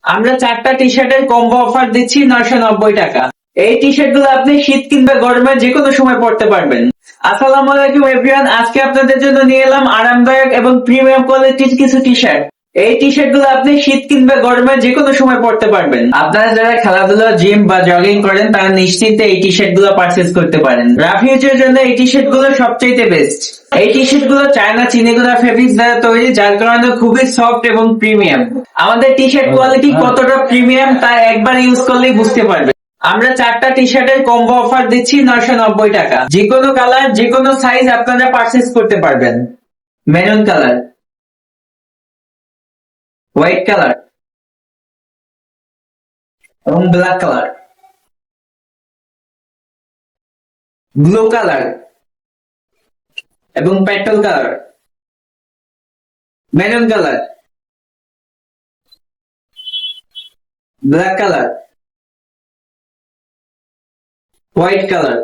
আমরা 4টা টি শার্টের কম্বো অফার দিচ্ছি 990 টাকা। এই টি শার্ট গুলো আপনি শীত কিংবা গরমে যে কোনো সময় পরতে পারবেন। আসসালামু আলাইকুম এভরিওয়ান, আজকে আপনাদের জন্য নিয়ে এলাম আরামদায়ক এবং প্রিমিয়াম কোয়ালিটির কিছু টি শার্ট। এই টি শার্ট গুলো আপনি শীত কিংবা গরমে যে কোনো সময় পরতে পারবেন। আপনারা যারা খেলাধুলা, জিম বা জগিং করেন তারা নিশ্চিন্তে এই টি শার্ট গুলো পারচেজ করতে পারেন। রাফ ইউজের জন্য এই টি শার্ট গুলো সবচেয়ে বেস্ট। এই টি শার্ট গুলো চায়না চিনিগুলা ফেব্রিক্স দ্বারা তৈরি, যার কারণে খুবই সফট এবং প্রিমিয়াম। আমাদের টি শার্ট কোয়ালিটি কতটা প্রিমিয়াম তা একবার ইউজ করলেই বুঝতে পারবেন। আমরা 4টা টি শার্টের কম্বো অফার দিচ্ছি 990 টাকা। যে কোনো কালার, যে কোনো সাইজ আপনারা পারচেজ করতে পারবেন। মেরুন কালার, হোয়াইট কালার এবং ব্ল্যাক কালার, ব্লু কালার এবং petrol colour, maroon colour, black colour, white colour.